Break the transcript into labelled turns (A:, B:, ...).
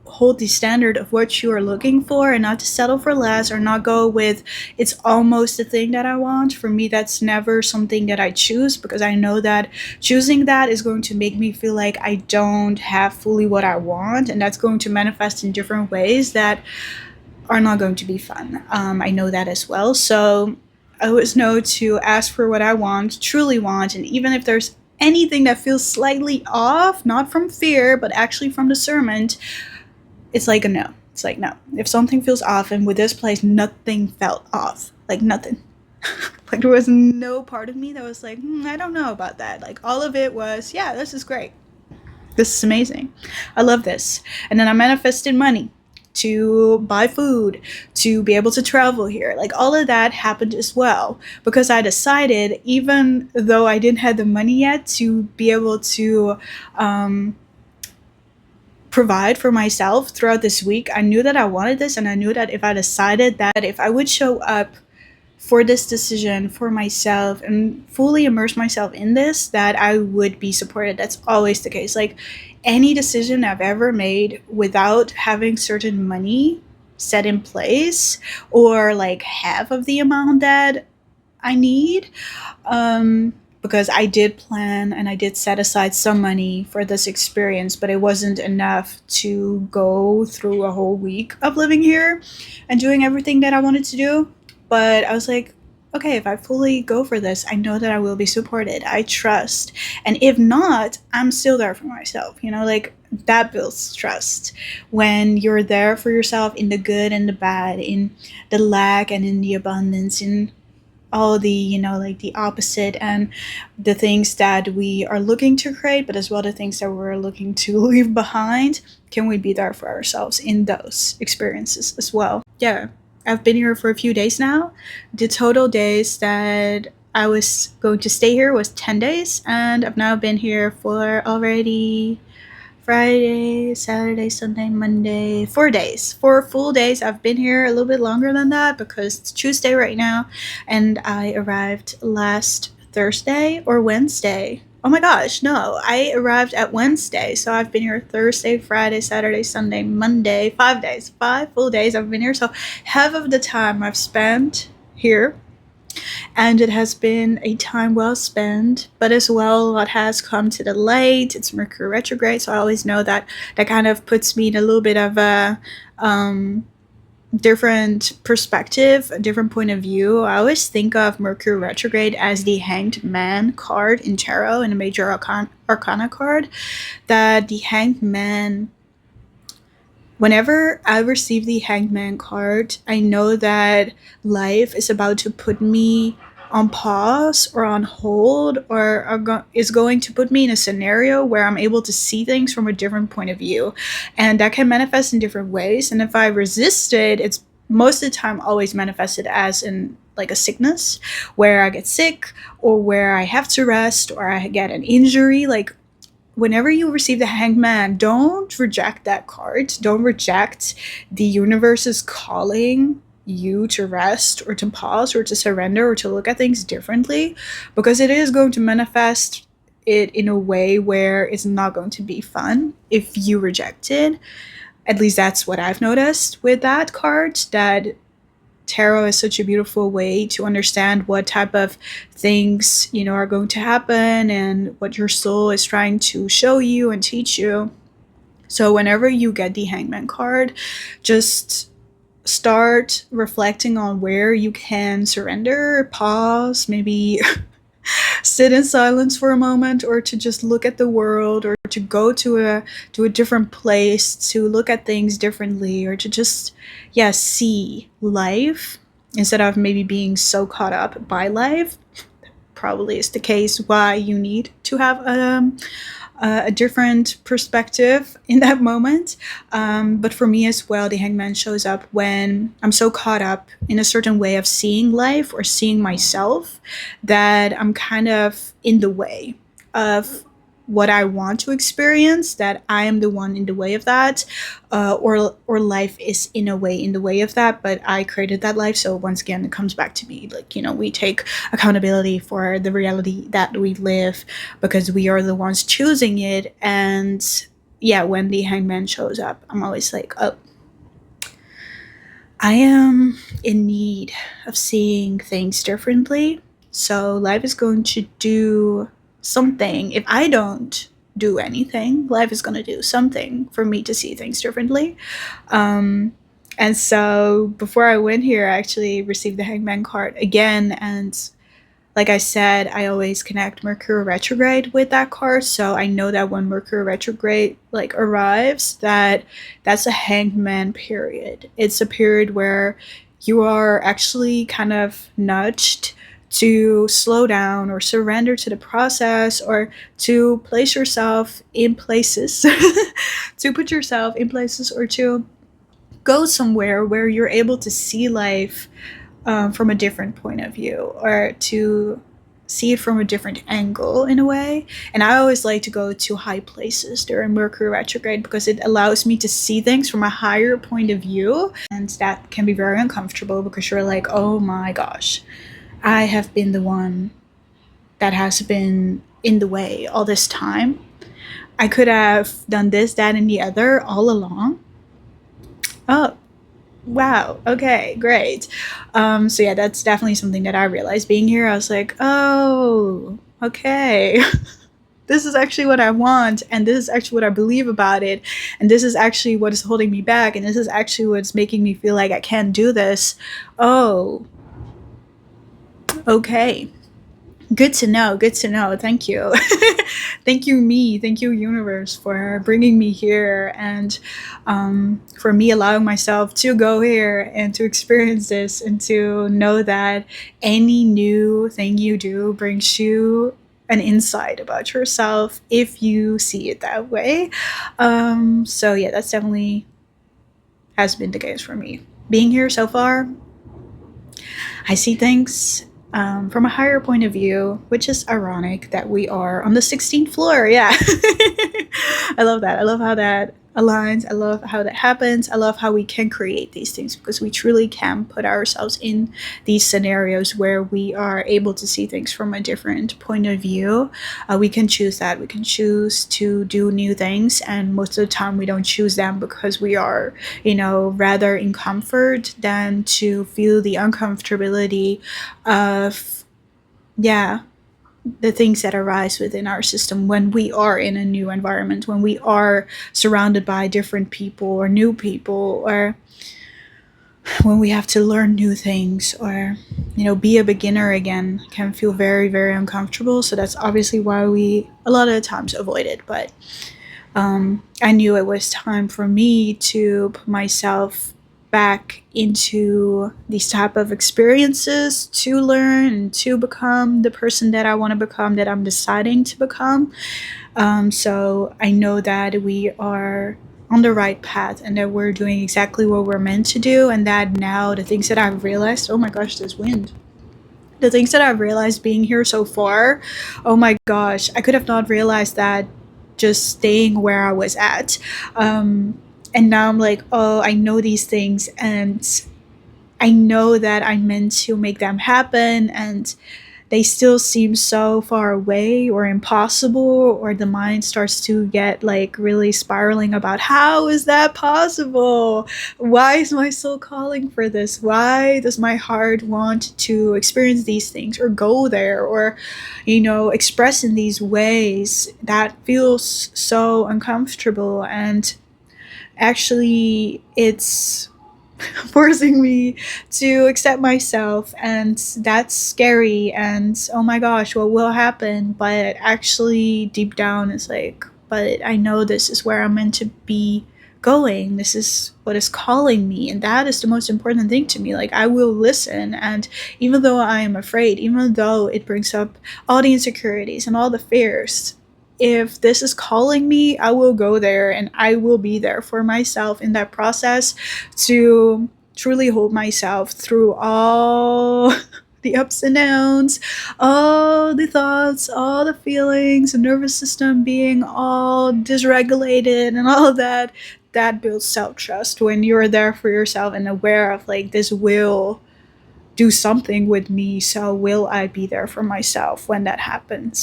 A: hold the standard of what you are looking for and not to settle for less or not go with it's almost the thing that I want. For me, that's never something that I choose, because I know that choosing that is going to make me feel like I don't have fully what I want, and that's going to manifest in different ways that are not going to be fun. I know that as well. So I always know to ask for what I want, truly want, and even if there's anything that feels slightly off, not from fear, but actually from discernment, it's like a no. It's like no. If something feels off, and with this place, nothing felt off. Like nothing. Like there was no part of me that was like, I don't know about that. Like all of it was, yeah, this is great. This is amazing. I love this. And then I manifested money to buy food, to be able to travel here. Like all of that happened as well, because I decided, even though I didn't have the money yet, to be able to provide for myself throughout this week. I knew that I wanted this, and I knew that if I decided that if I would show up for this decision for myself and fully immerse myself in this, that I would be supported. That's always the case. Like any decision I've ever made without having certain money set in place, or like half of the amount that I need, because I did plan and I did set aside some money for this experience, but it wasn't enough to go through a whole week of living here and doing everything that I wanted to do. But I was like, okay, if I fully go for this, I know that I will be supported. I trust. And if not, I'm still there for myself. Like that builds trust. When you're there for yourself in the good and the bad, in the lack and in the abundance, in all the, like the opposite, and the things that we are looking to create, but as well the things that we're looking to leave behind, can we be there for ourselves in those experiences as well? Yeah, I've been here for a few days now. The total days that I was going to stay here was 10 days, and I've now been here for already Friday, Saturday, Sunday, Monday, 4 days. 4 full days. I've been here a little bit longer than that because it's Tuesday right now, and I arrived last Thursday or Wednesday. Oh my gosh, no, I arrived at Wednesday, so I've been here Thursday, Friday, Saturday, Sunday, Monday, 5 days. 5 full days I've been here, so half of the time I've spent here, and it has been a time well spent. But as well, what has come to the light, it's Mercury retrograde, so I always know that that kind of puts me in a little bit of a different perspective, a different point of view. I always think of Mercury retrograde as the Hanged Man card in tarot, in a major arcana card. That the Hanged Man, whenever I receive the Hanged Man card, I know that life is about to put me on pause or on hold, or is going to put me in a scenario where I'm able to see things from a different point of view. And that can manifest in different ways. And if I resist it, it's most of the time always manifested as in like a sickness, where I get sick, or where I have to rest, or I get an injury. Like whenever you receive the Hanged Man, don't reject that card. Don't reject the universe's calling you to rest, or to pause, or to surrender, or to look at things differently, because it is going to manifest it in a way where it's not going to be fun if you reject it. At least that's what I've noticed with that card, that tarot is such a beautiful way to understand what type of things, are going to happen, and what your soul is trying to show you and teach you. So whenever you get the Hangman card, just start reflecting on where you can surrender, pause, maybe sit in silence for a moment, or to just look at the world, or to go to a different place to look at things differently, or to just see life instead of maybe being so caught up by life. Probably is the case why you need to have a different perspective in that moment. But for me as well, the Hangman shows up when I'm so caught up in a certain way of seeing life or seeing myself that I'm kind of in the way of what I want to experience, that I am the one in the way of that, or life is in a way in the way of that, but I created that life. So once again, it comes back to me, like, we take accountability for the reality that we live, because we are the ones choosing it. And yeah, when the hangman shows up, I'm always like, oh, I am in need of seeing things differently. So life is going to do something. If I don't do anything, life is going to do something for me to see things differently. Um, and so before I went here, I actually received the hangman card again. And like I said, I always connect Mercury retrograde with that card, so I know that when Mercury retrograde like arrives, that's a hangman period. It's a period where you are actually kind of nudged to slow down or surrender to the process, or to place yourself in places to put yourself in places, or to go somewhere where you're able to see life from a different point of view, or to see it from a different angle in a way. And I always like to go to high places during Mercury retrograde because it allows me to see things from a higher point of view. And that can be very uncomfortable because you're like, oh my gosh, I have been the one that has been in the way all this time. I could have done this, that, and the other all along. Oh, wow. Okay, great. So yeah, that's definitely something that I realized being here. I was like, oh, okay. This is actually what I want, and this is actually what I believe about it, and this is actually what is holding me back, and this is actually what's making me feel like I can't do this. Oh, okay. Good to know. Good to know. Thank you. Thank you, me. Thank you, universe, for bringing me here, and for me allowing myself to go here and to experience this, and to know that any new thing you do brings you an insight about yourself if you see it that way. So, yeah, that's definitely has been the case for me. Being here so far, I see things from a higher point of view, which is ironic that we are on the 16th floor. Yeah. I love that. I love how that aligns. I love how that happens. I love how we can create these things because we truly can put ourselves in these scenarios where we are able to see things from a different point of view. We can choose that. We can choose to do new things. And most of the time, we don't choose them because we are, rather in comfort than to feel the uncomfortability of, yeah, the things that arise within our system when we are in a new environment, when we are surrounded by different people or new people, or when we have to learn new things, or be a beginner again, can feel very, very uncomfortable. So that's obviously why we a lot of the times avoid it. But I knew it was time for me to put myself back into these type of experiences to learn and to become the person that I want to become, that I'm deciding to become. So I know that we are on the right path, and that we're doing exactly what we're meant to do, and that now the things that I've realized, oh my gosh, there's wind. The things that I've realized being here so far, oh my gosh, I could have not realized that just staying where I was at. And now I'm like, oh, I know these things, and I know that I'm meant to make them happen, and they still seem so far away or impossible, or the mind starts to get like really spiraling about how is that possible? Why is my soul calling for this? Why does my heart want to experience these things or go there, or express in these ways that feels so uncomfortable? And actually, it's forcing me to accept myself, and that's scary, and oh my gosh, what will happen? But actually deep down it's like, but I know this is where I'm meant to be going. This is what is calling me, and that is the most important thing to me. Like, I will listen, and even though I am afraid, even though it brings up all the insecurities and all the fears, if this is calling me, I will go there, and I will be there for myself in that process, to truly hold myself through all the ups and downs, all the thoughts, all the feelings, the nervous system being all dysregulated and all that. That builds self-trust when you're there for yourself and aware of like, this will do something with me, so will I be there for myself when that happens?